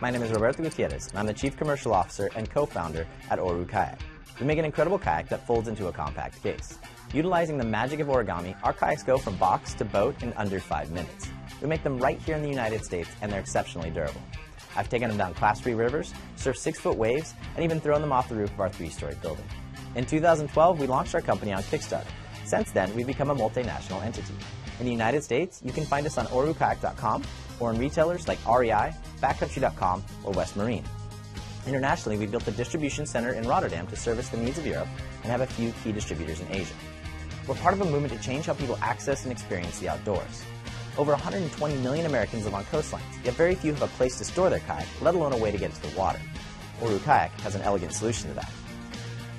My name is Roberto Gutierrez, and I'm the Chief Commercial Officer and co-founder at Oru Kayak. We make an incredible kayak that folds into a compact case. Utilizing the magic of origami, our kayaks go from box to boat in under 5 minutes. We make them right here in the United States, and they're exceptionally durable. I've taken them down Class 3 rivers, surfed 6-foot waves, and even thrown them off the roof of our 3-story building. In 2012, we launched our company on Kickstarter. Since then, we've become a multinational entity. In the United States, you can find us on orukayak.com or in retailers like REI, Backcountry.com, or West Marine. Internationally, we built a distribution center in Rotterdam to service the needs of Europe and have a few key distributors in Asia. We're part of a movement to change how people access and experience the outdoors. Over 120 million Americans live on coastlines, yet very few have a place to store their kayak, let alone a way to get to the water. Oru Kayak has an elegant solution to that.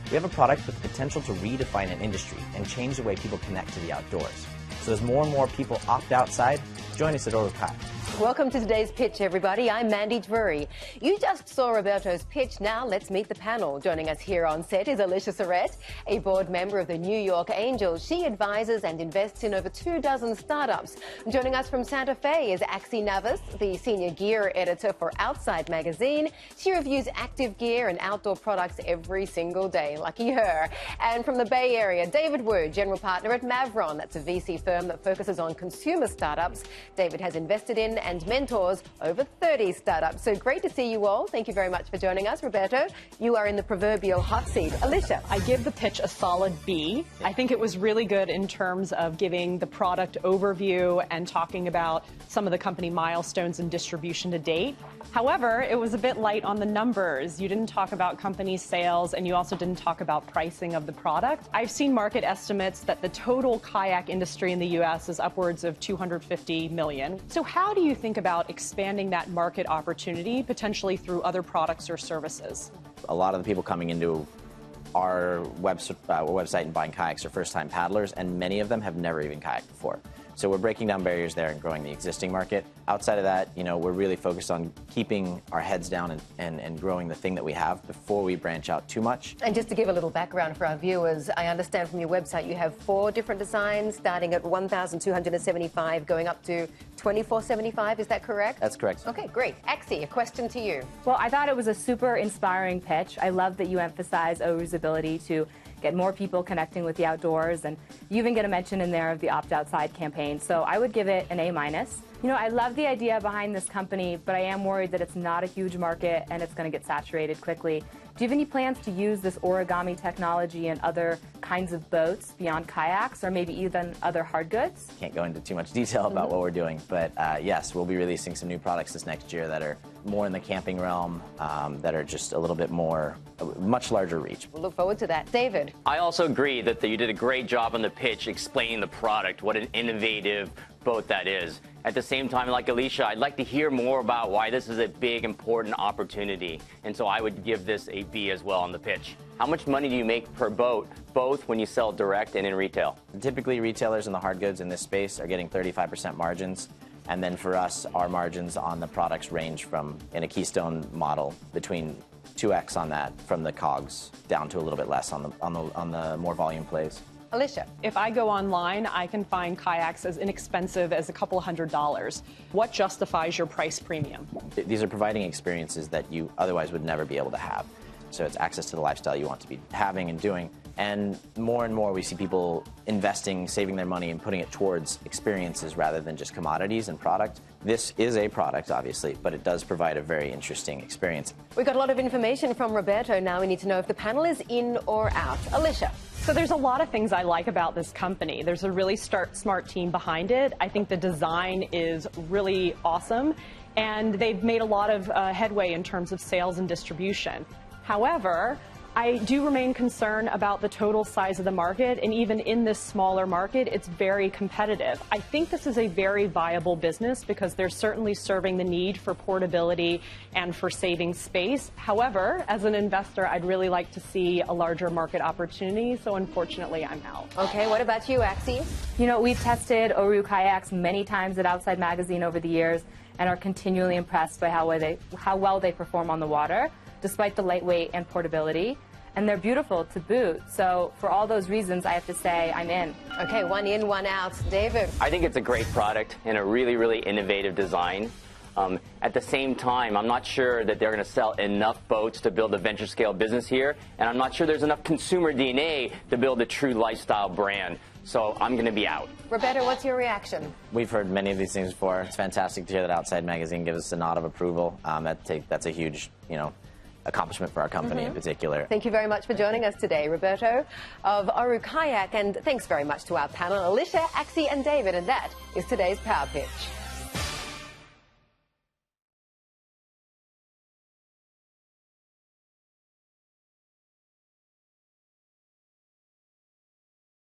We have a product with the potential to redefine an industry and change the way people connect to the outdoors. So as more and more people opt outside, join us at Oru Kayak. Welcome to today's pitch, everybody. I'm Mandy Drury. You just saw Roberto's pitch. Now let's meet the panel. Joining us here on set is Alicia Surrett, a board member of the New York Angels. She advises and invests in over 24 startups. Joining us from Santa Fe is Axie Navas, the senior gear editor for Outside magazine. She reviews active gear and outdoor products every single day. Lucky her. And from the Bay Area, David Wu, general partner at Mavron. That's a VC firm that focuses on consumer startups. David has invested in and mentors over 30 startups. So great to see you all. Thank you very much for joining us. Roberto, you are in the proverbial hot seat. Alicia. I give the pitch a solid B. I think it was really good in terms of giving the product overview and talking about some of the company milestones and distribution to date. However, it was a bit light on the numbers. You didn't talk about company sales, and you also didn't talk about pricing of the product. I've seen market estimates that the total kayak industry in the U.S. is upwards of 250 million. So how do you think about expanding that market opportunity, potentially through other products or services? A lot of the people coming into our website and buying kayaks are first-time paddlers, and many of them have never even kayaked before. So we're breaking down barriers there and growing the existing market. Outside of that, we're really focused on keeping our heads down and growing the thing that we have before we branch out too much. And just to give a little background for our viewers, I understand from your website you have 4 different designs, starting at $1,275, going up to $2,475. Is that correct? That's correct. Okay, great. Axie, a question to you. Well, I thought it was a super inspiring pitch. I love that you emphasize Oru's ability to get more people connecting with the outdoors, and you even get a mention in there of the Opt Outside campaign. So I would give it an A-. I love the idea behind this company, but I am worried that it's not a huge market and it's going to get saturated quickly. Do you have any plans to use this origami technology in other kinds of boats beyond kayaks, or maybe even other hard goods? Can't go into too much detail about what we're doing, but yes, we'll be releasing some new products this next year that are more in the camping realm, that are just a little bit more, much larger reach. We'll look forward to that. David? I also agree that you did a great job on the pitch explaining the product, what an innovative boat that is. At the same time, like Alicia, I'd like to hear more about why this is a big, important opportunity. And so I would give this a B as well on the pitch. How much money do you make per boat, both when you sell direct and in retail? Typically, retailers in the hard goods in this space are getting 35% margins. And then for us, our margins on the products range from, in a Keystone model, between 2x on that from the COGS down to a little bit less on the more volume plays. Alicia? If I go online, I can find kayaks as inexpensive as a couple $100s. What justifies your price premium? These are providing experiences that you otherwise would never be able to have. So it's access to the lifestyle you want to be having and doing. And more we see people investing, saving their money, and putting it towards experiences rather than just commodities and product. This is a product, obviously, but it does provide a very interesting experience. We got a lot of information from Roberto. Now we need to know if the panel is in or out. Alicia? So there's a lot of things I like about this company. There's a really smart team behind it. I think the design is really awesome, and they've made a lot of headway in terms of sales and distribution. However, I do remain concerned about the total size of the market, and even in this smaller market, it's very competitive. I think this is a very viable business because they're certainly serving the need for portability and for saving space. However, as an investor, I'd really like to see a larger market opportunity, so unfortunately, I'm out. Okay, what about you, Axie? We've tested Oru Kayaks many times at Outside magazine over the years and are continually impressed by how well they perform on the water, despite the lightweight and portability. And they're beautiful to boot. So for all those reasons, I have to say I'm in. Okay, 1 in, 1 out. David? I think it's a great product and a really, really innovative design. At the same time, I'm not sure that they're going to sell enough boats to build a venture scale business here, and I'm not sure there's enough consumer DNA to build a true lifestyle brand. So I'm going to be out. Roberto, what's your reaction? We've heard many of these things before. It's fantastic to hear that Outside Magazine gives us a nod of approval. That's a huge, accomplishment for our company in particular. Thank you very much for joining us today, Roberto of Oru Kayak, and thanks very much to our panel, Alicia, Axie, and David, and that is today's Power Pitch.